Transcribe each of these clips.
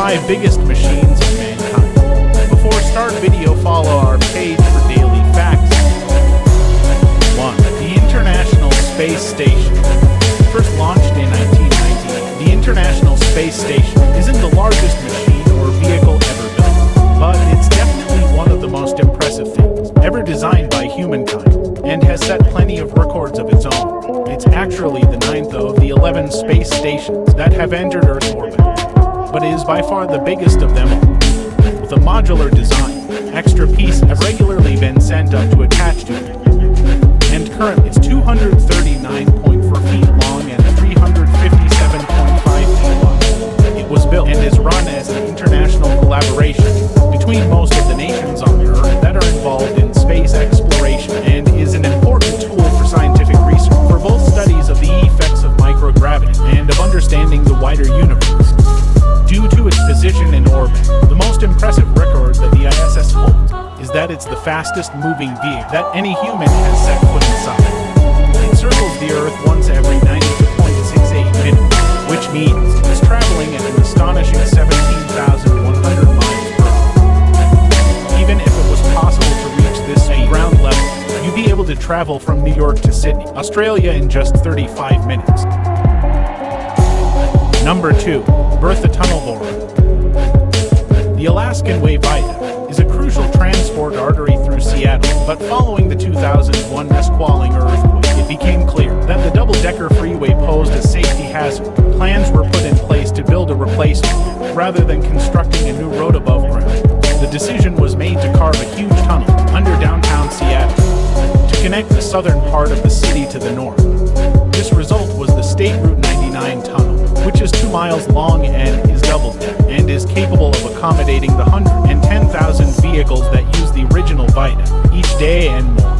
5 biggest machines of mankind. Before start video, follow our page for daily facts. 1. The International Space Station. First launched in 1990, the International Space Station isn't the largest machine or vehicle ever built, but it's definitely one of the most impressive things ever designed by humankind, and has set plenty of records of its own. It's actually the 9th of the 11 space stations that have entered Earth's orbit, but is by far the biggest of them all. With a modular design, extra pieces have regularly been sent up to attach to it, and currently it's 239.4 feet long and 357.5 feet wide. It was built and is run as an international collaboration between most of the nations on Earth that are involved in space exploration, and is an important tool for scientific research, for both studies of the effects of microgravity and of understanding the wider universe. Due to its position in orbit, the most impressive record that the ISS holds is that it's the fastest moving vehicle that any human has set foot inside. It circles the Earth once every 92.68 minutes, which means it's traveling at an astonishing 17,100 miles per hour. Even if it was possible to reach this at ground level, you'd be able to travel from New York to Sydney, Australia in just 35 minutes. Number 2. Bertha Tunnel borer. The Alaskan Way Viaduct is a crucial transport artery through Seattle, but following the 2001 Mesqualing earthquake, it became clear that the double-decker freeway posed a safety hazard. Plans were put in place to build a replacement, rather than constructing a new road above ground. The decision was made to carve a huge tunnel under downtown Seattle to connect the southern part of the city to the north. This result was the State Route 99 tunnel, which is 2 miles long and is double-deck, and is capable of accommodating the 110,000 vehicles that use the original viaduct each day and more.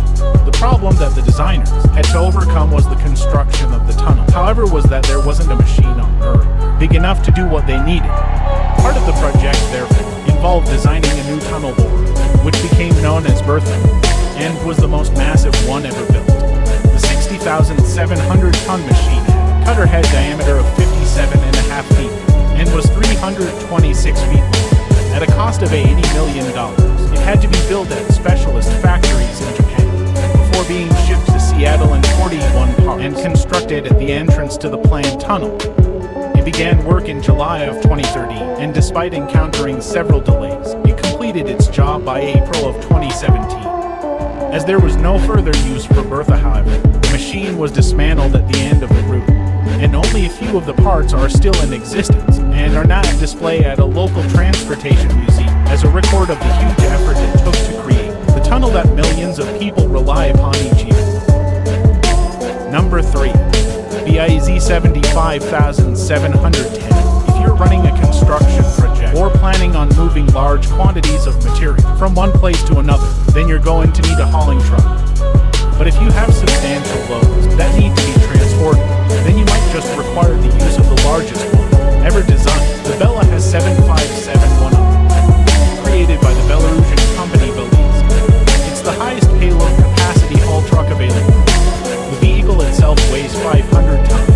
The problem that the designers had to overcome was the construction of the tunnel. However, was that there wasn't a machine on Earth big enough to do what they needed. Part of the project, therefore, involved designing a new tunnel borer, which became known as Bertha, and was the most massive one ever built. The 60,700-ton machine had a cutter head diameter of 57.5 feet and was 326 feet long. At a cost of $80 million, it had to be built at specialist factories in Japan before being shipped to Seattle in 41 parts and constructed at the entrance to the planned tunnel. It began work in July of 2013, and despite encountering several delays, it completed its job by April of 2017. As there was no further use for Bertha, however, the machine was dismantled at the end of the route, and only a few of the parts are still in existence and are now on display at a local transportation museum as a record of the huge effort it took to create the tunnel that millions of people rely upon each year. Number 3. BIZ 75,710. If you're running a construction project or planning on moving large quantities of material from one place to another, then you're going to need a hauling truck. But if you have substantial loads that need to be transported, then you might just require the use of the largest one ever designed. The Bella has 75710, created by the Belarusian company Belize. It's the highest payload capacity haul truck available. The vehicle itself weighs 500 tons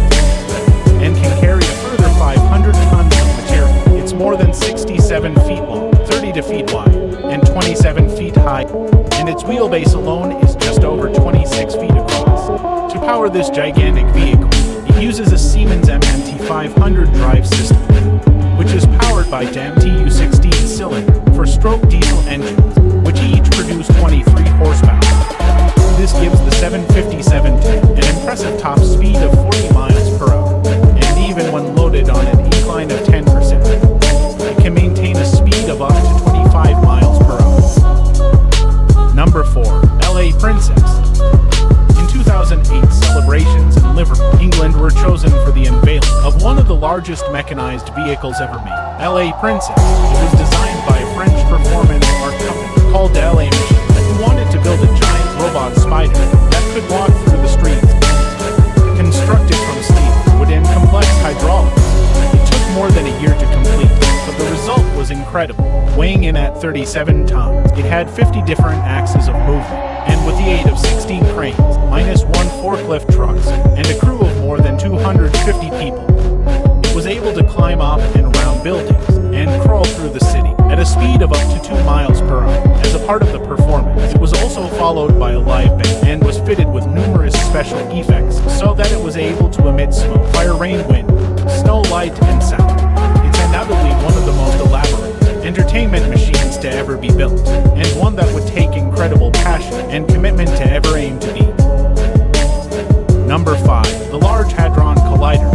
and can carry a further 500 tons of material. It's more than 67 feet long, 32 feet wide, and 27 feet high, and its wheelbase alone is just over 26 feet across. To power this gigantic vehicle, it uses a Siemens MMT500 drive system, which is powered by MTU 16-cylinder four-stroke diesel engines, which each produce 23 horsepower. This gives the 75710 an impressive top speed of 40 miles per hour, and even when loaded on an incline of 10%, it can maintain a speed of up to 25 miles per hour. Number 4. LA Princess. In 2008, celebrations in Liverpool, England were chosen for the unveiling of one of the largest mechanized vehicles ever made, LA Princess. It was designed by a French performance art company called LA Machine, who wanted to build a giant robot spider that could walk through the streets. Constructed from steel, wood and complex hydraulics, it took more than a year to complete, but the result was incredible. Weighing in at 37 tons, it had 50 different axes of movement, and with the aid of 16 cranes, minus 1 forklift trucks, and a crew of more than 250 people, it was able to climb up and around buildings and speed of up to 2 miles per hour. As a part of the performance, it was also followed by a live band and was fitted with numerous special effects so that it was able to emit smoke, fire, rain, wind, snow, light, and sound. It's undoubtedly one of the most elaborate entertainment machines to ever be built, and one that would take incredible passion and commitment to ever aim to be. Number 5. The Large Hadron Collider.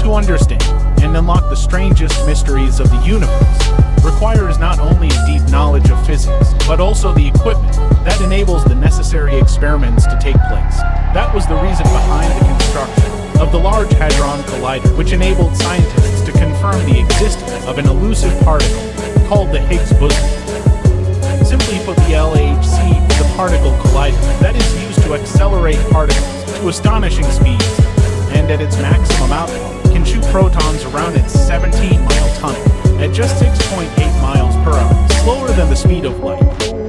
To understand and unlock the strangest mysteries of the universe requires not only a deep knowledge of physics, but also the equipment that enables the necessary experiments to take place. That was the reason behind the construction of the Large Hadron Collider, which enabled scientists to confirm the existence of an elusive particle called the Higgs boson. Simply put, the LHC is a particle collider that is used to accelerate particles to astonishing speeds, and at its maximum output can shoot protons around its 17-mile tunnel at just 6.8 miles per hour, slower than the speed of light.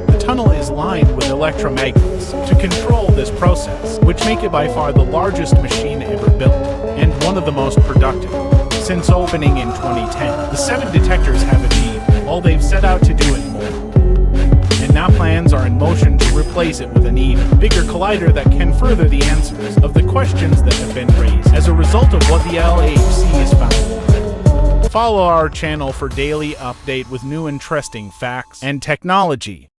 The tunnel is lined with electromagnets to control this process, which make it by far the largest machine ever built, and one of the most productive. Since opening in 2010, the 7 detectors have achieved all they've set out to do and more. And now plans are in motion to replace it with an even bigger collider that can further the answers of the questions that have been raised as a result of what the LHC has found. Follow our channel for daily update with new interesting facts and technology.